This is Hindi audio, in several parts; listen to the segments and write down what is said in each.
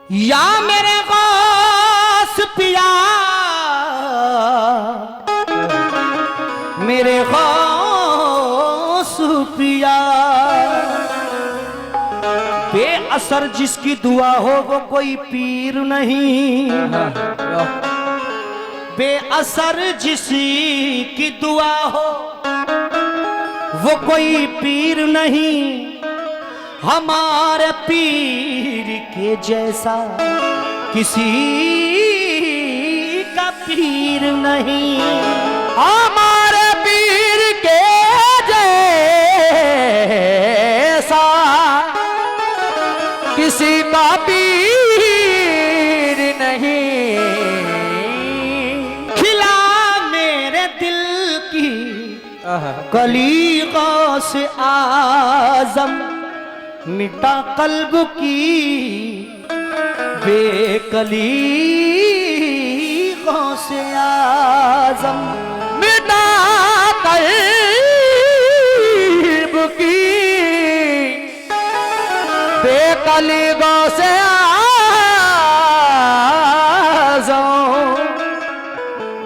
या मेरे गौस पिया, मेरे गौस पिया, बेअसर जिसकी दुआ हो वो कोई पीर नहीं, बेअसर जिसकी दुआ हो वो कोई पीर नहीं, हमारे पीर के जैसा किसी का पीर नहीं, हमारे पीर के जैसा किसी का पीर नहीं। खिला मेरे दिल की कली गौस आजम, मिटा कल्ब की बेकली गौस आजम, मिटा कल्ब की बेकली गौस आजम।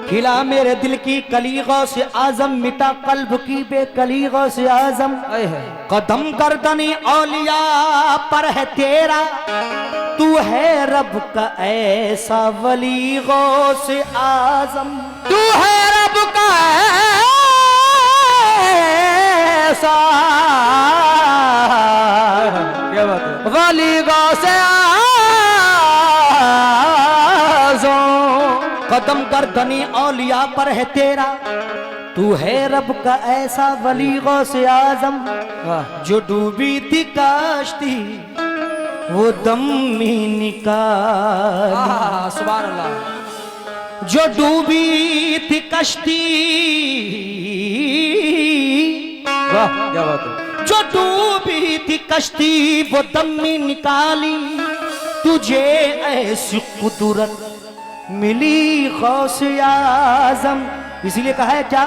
खिला मेरे दिल की कली गौस आजम, मिटा कल्ब की बेकली गौस आजम। कदम गर्दनी औलिया पर है तेरा, तू है रब का ऐसा वली गौस आजम, तू है रब का ऐसा क्या बात है वली गौस आजम। कदम गर्दनी औलिया पर है तेरा, तू है रब का ऐसा वली गौस आजम। जो डूबी थी काश्ती वो दम में निकाल, सुभान अल्लाह। जो डूबी थी कश्ती, वाह क्या बात है, जो डूबी थी कश्ती वो दम में निकाली, तुझे ऐसी कुदरत मिली गौस आजम। इसीलिए कहा है क्या,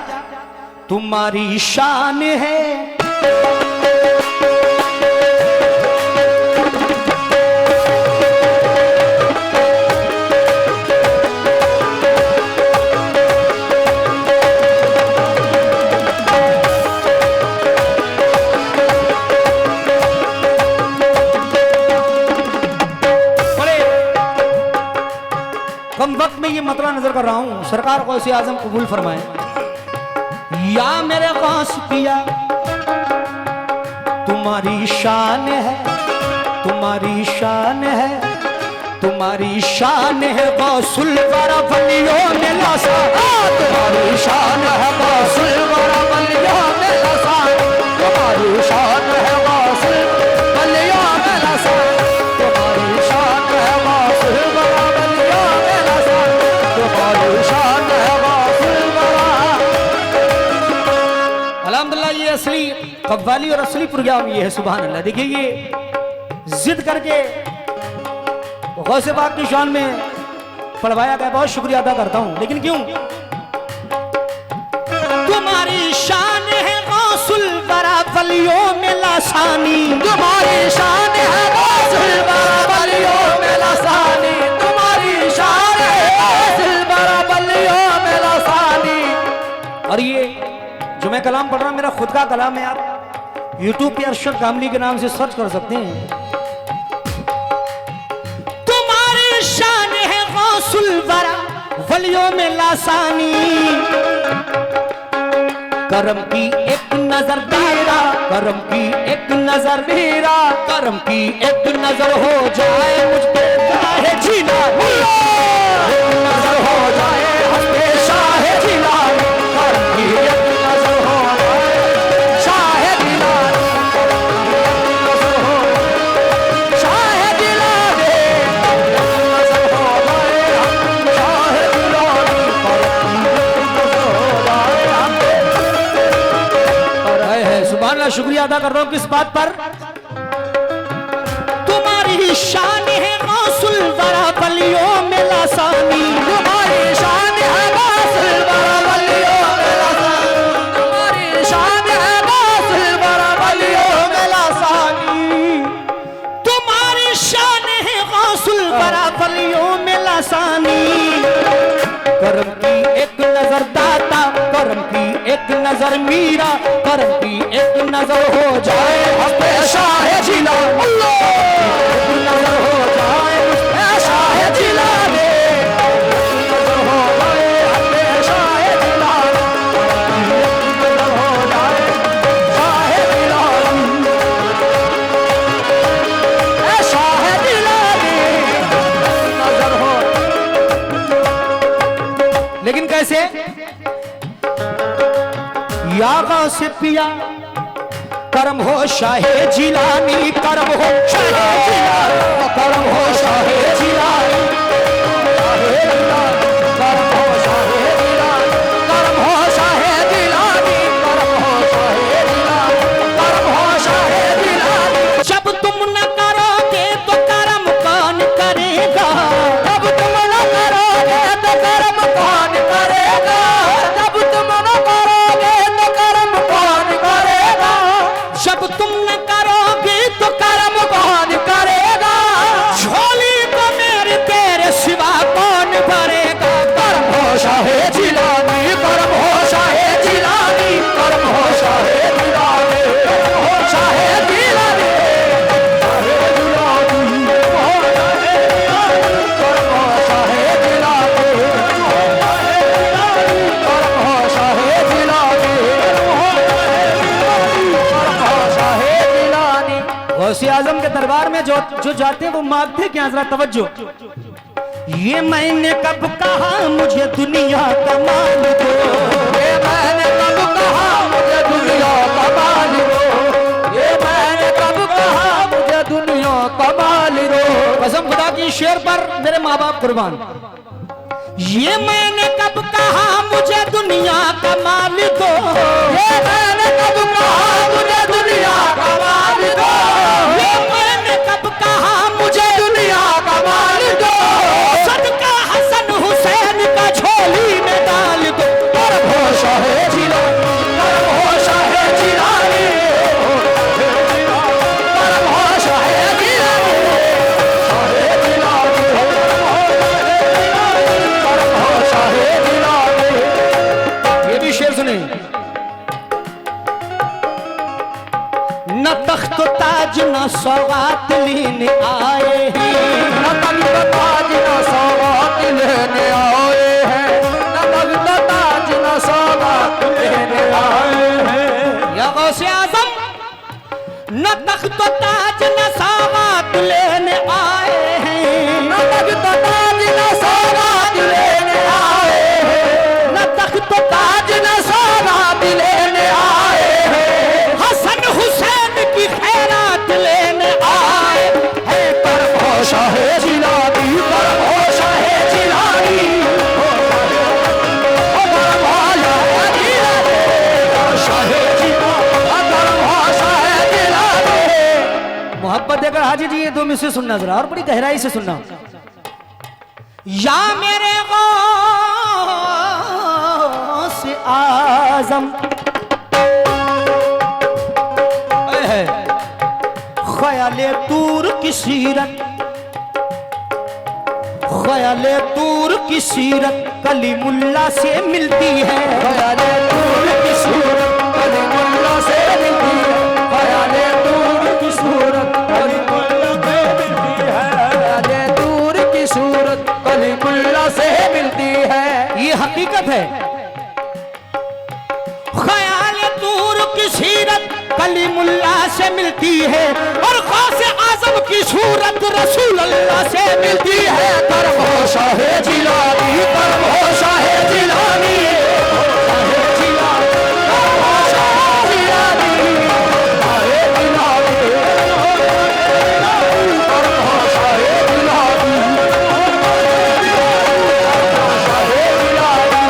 तुम्हारी शान है कम वक्त में ये मतला नजर कर रहा हूं, सरकार गौस आजम कबूल फरमाए। या मेरे गौस पिया तुम्हारी शान है, तुम्हारी शान है, तुम्हारी शान है गौसुल वरा वलियों में लासा, तुम्हारी शान है गौसुल वरा वलियों में लासा, तुम्हारी शान है गौसुल वलियों में लासा, तुम्हारी शान है गौसुल वरा वलियों में लासा, तुम्हारी शान है गौसुल वरा। अल्हम्दुलिल्लाह ये असली कव्वाली और असली प्रोग्राम ये है। सुभान अल्लाह। देखिए ये जिद करके गौस पाक की शान में पढ़वाया गया, बहुत शुक्रिया अदा करता हूं। लेकिन क्यों, तुम्हारी शान है गौसुल वरा वलियों में लासानी, तुम्हारी शान है गौसुल वरा वलियों में लासानी, तुम्हारी शान है गौसुल वरा वलियों में लासानी। और ये जो मैं कलाम पढ़ रहा हूं मेरा खुद का कलाम है, आप YouTube पे अरशद कामली के नाम से सर्च कर सकते हैं। तुम्हारी शान है गौसुल वरा वलियों में लासानी, करम की एक नजर मेरा, करम की एक नजर मेरा, करम की एक नजर हो जाए मुझ पे चाहे जीना, एक नजर हो जाए हम पे शाहे जिला, करम की एक नजर हो जाए शाहे जिला, शाहे दिला दे, नजर हो जाए हम शाहे दिला दे, सुभान अल्लाह। शुक्रिया अदा कर रहा हूं किस बात पर, तुम्हारी शान है गौसुल वरा वलियों में लासानी, तुम्हारी शान है गौसुल वरा वलियों में लासानी, तुम्हारी शान है गौसुल वरा वलियों में लासानी, तुम्हारी शान है गौसुल बरा फलियों में लासानी। करम की एक नजर दाता, करम की एक नजर मीरा, करम की एक नजर हो जाए हमेशा है जिला अल्लाह, एक नजर हो जाए ऐसा है जिला रे, नजर हो जाए हमेशा है जिला, नजर हो जाए शाहे जिला, ऐसा है जिला रे, नजर हो। लेकिन कैसे? यागा से पिया करम हो शाहे जिलानी, करम हो शाहे जिलानी, करम हो शाहे जिलानी, शाहे जिलानी, करम हो शाहे जिलानी, करम हो शाहे जिलानी, करम हो शाहे जिलानी, करम हो शाहे जिलानी। जब तुम न करोगे तो करम कौन करेगा, जब तुम न करोगे तो कर्म कौन करेगा, जब तुम न करोगे तो कर्म कौन करेगा, जब तुम न करोगे तो कर्म कौन करेगा, झोली को मेरे तेरे सिवा कौन भरेगा। कर्म हो शाहे जिलानी, कर्म हो शाहे जिलानी, कर्म हो शाहे जिलानी, कर्म हो शाहे जिलानी, शाहे जिलानी, कर्म हो शाहे जिलानी, कर्म हो शाहे जिलानी, कर्म हो शाहे जिलानी। गौसे आजम के दरबार में जो जो जाते हैं वो मांगते क्या? जरा तवज्जो। ये मैंने कब कहा मुझे दुनिया का माल दो, ये मैंने कब कहा मुझे दुनिया का माल दो, ये मैंने कब कहा मुझे दुनिया का माल दो। कसम खुदा की शेर पर मेरे माँ बाप कुर्बान। ये मैंने कब कहा मुझे दुनिया का माल दो, ये मैंने कब कहा मुझे दुनिया का माल दो, ये मैंने कब कहा मुझे दुनिया का माल दो। सदका हसन हुसैन का झोली में डाल दो। कर्म हो शाहे जिलानी, कर्म हो शाहे जिलानी, कर्म हो शाहे जिलानी, शाहे जिलानी, कर्म हो शाहे जिलानी। ये भी शेर सुने। न तख्त ताज न सौगात लेने आए हैं, न तख्त ताज न सौगात लेने आए हैं, न तख्त ताज न सौगात लेने आए हैं। या गौसे आजम न तख्त ताज न सौगात लेने आए हैं, न तख्त ताज न सौगात लेने आए हैं, न तख्त ताज न सौगात लेने आए हैं। हसन हुसैन की खैरात लेने आए हैं। कर्म हो शाहे जिलानी, कर्म हो शाहे जिलानी, कर्म हो शाहे जिलानी, शाहे जिलानी, कर्म हो शाहे जिलानी। मोहब्बत देकर हाजी जी ये दो मिसरे सुनना जरा, और बड़ी गहराई से सुनना। या मेरे गौस आजम है ख्याले तूर की सीरत, ख्याले तूर की सीरत कलीमुल्लाह से मिलती है। ख्याले तूर की सूरत कलीमुल्लाह से मिलती है, ख्याले तूर की सूरत कलीमुल्लाह से मिलती है, ख्याले तूर की सूरत कलीमुल्लाह से मिलती है। ये हकीकत है। ख्याले तूर की सीरत कलीमुल्लाह से मिलती है, और गौसे आजम की सूरत रसूल अल्लाह से मिलती है। कर्म हो शाहे जिलानी, कर्म हो शाहे जिलानी, शाहे जिलानी, कर्म हो शाहे जिलानी, शाहे जिलानी, कर्म हो शाहे जिलानी, शाहे जिलानी।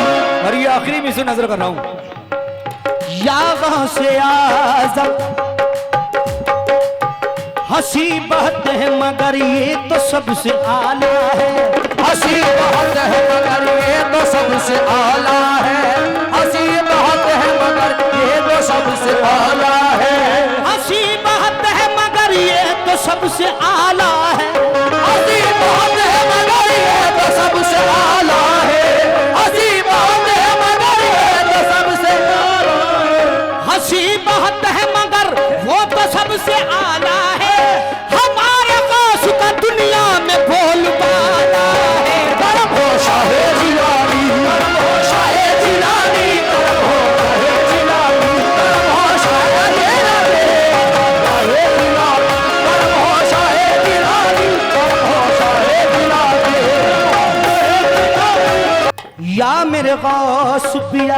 और ये आखिरी में से नजर कर रहा हूं। या गौसे आजम हंसी बहत है मगर ये तो सबसे आला है, हंसी बहुत है मगर ये तो सबसे आला है, हंसी बहुत है मगर ये तो सबसे आला है, हंसी बहत है मगर ये तो सबसे आला है, हंसी बहुत या मेरे गौस पिया।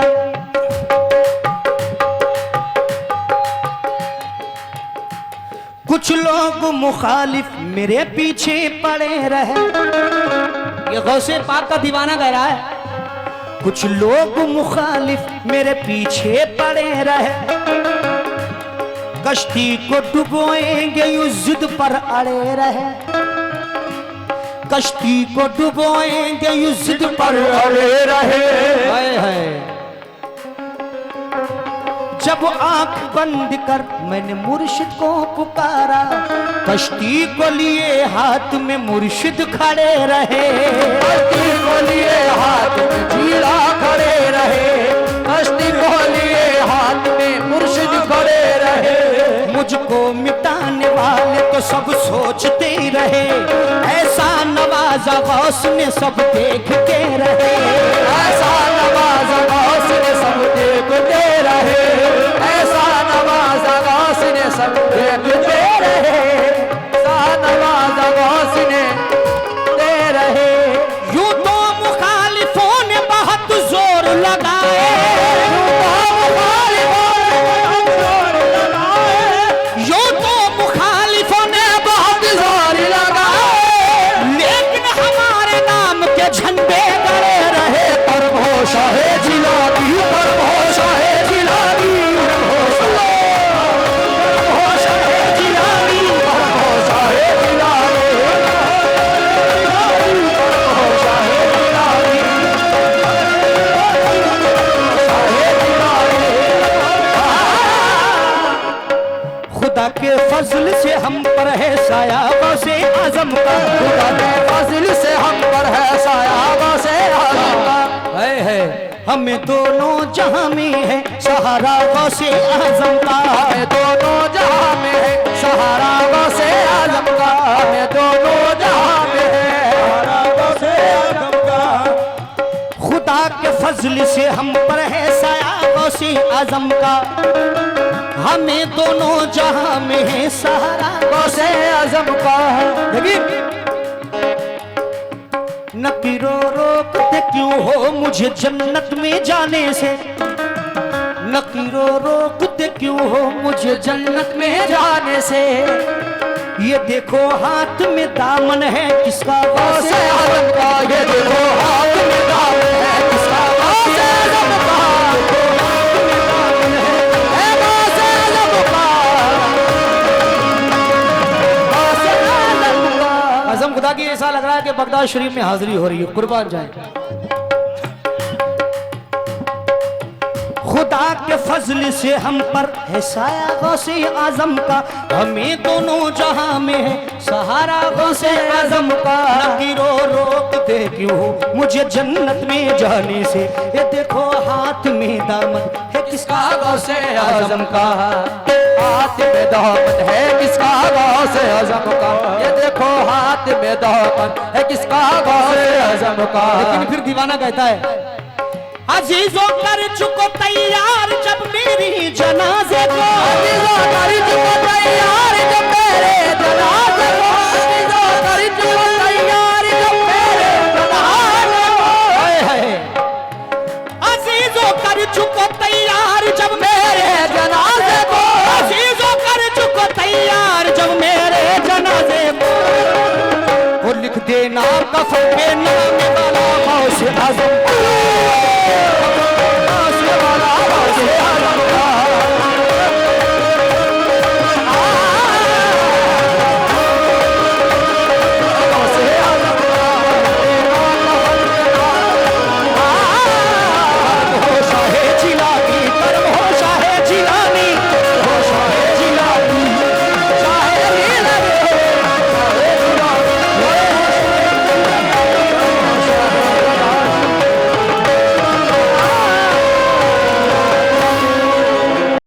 कुछ लोग मुखालिफ मेरे पीछे पड़े रहे, ये गौसे पाक का दीवाना कह रहा है। कुछ लोग मुखालिफ मेरे पीछे पड़े रहे, कश्ती को डुबोएंगे यूं जिद पर अड़े रहे, कश्ती को डुबोएंगे यूं जिद पर अड़े रहे। हाय हाय। जब आंख बंद कर मैंने मुर्शिद को पुकारा, कश्ती को लिए हाथ में मुर्शिद खड़े रहे, कश्ती को लिए हाथ में झीला खड़े रहे, कश्ती को लिए हाथ में मुर्शिद खड़े रहे। मुझको मिटाने वाले तो सब सोचते रहे, ऐसा नवाजा गौस ने सब देखते रहे, ऐसा नवाजा गौस ने सब देखते रहे, ऐसा नवाजा गौस ने सब देखते रहे, ऐसा नवाजा गौस ने दे रहे। यूं तो मुखालिफों ने बहुत जोर लगाए, यूं तो मुखालिफों ने बहुत जोर लगाए, लेकिन हमारे नाम के झंडे गड़े रहे। परभोशा है जिलाबी, परभोशा है जिलाबी, परभोशा है जिलाबी, परभोशा है जिलाबी, परभोशा है जिलाबी, खुदा के फजल से हम पर है साया से आजम का, खुदा के फजल से हम पर है साया से आजम का। है हमें दोनों जहां में है सहारा से आजम का, हमें दोनों जहां में है सहारा से आजम का, हमें दोनों जहां में है सहारा से आजम का। खुदा के फजल से हम पर है साया से आजम का, हमें दोनों जहां में है सहारा से आजम का। लेकिन नकीरो रोकते क्यों हो मुझे जन्नत में जाने से, नकीरो रोकते क्यों हो मुझे जन्नत में जाने से। ये देखो हाथ में दामन है किसका से आजम का, ये देखो हाथ में दामन है किसका से आजम का, कसम खुदा की ऐसा लग रहा है कि बगदाद शरीफ में हाजिरी हो रही है, कुर्बान जाए। खुदा के फजल से हम पर है साया गौसे आजम का, हमें दोनों जहां में है सहारा गौसे आजम का। नकीरो रोकते क्यों मुझे जन्नत में जाने से, ये देखो हाथ में दामन है किसका गौसे आजम का, हाथ में दामन है किसका गौसे आजम का, ये देखो हाथ में दामन है किसका गौसे आजम का। लेकिन फिर दीवाना कहता है अजीजों कर चुको तैयार जब मेरी जनाजे को, अजीजों कर चुको तैयार जब मेरे जनाजे को, अजीजों कर चुको तैयार जब मेरे जनाजे को, अजीजों कर चुको तैयार जब मेरे जनाजे को, अजीजों कर चुको तैयार जब मेरे जनाजे को। वो लिख देना कफन के नाम वाला गौसे आजम,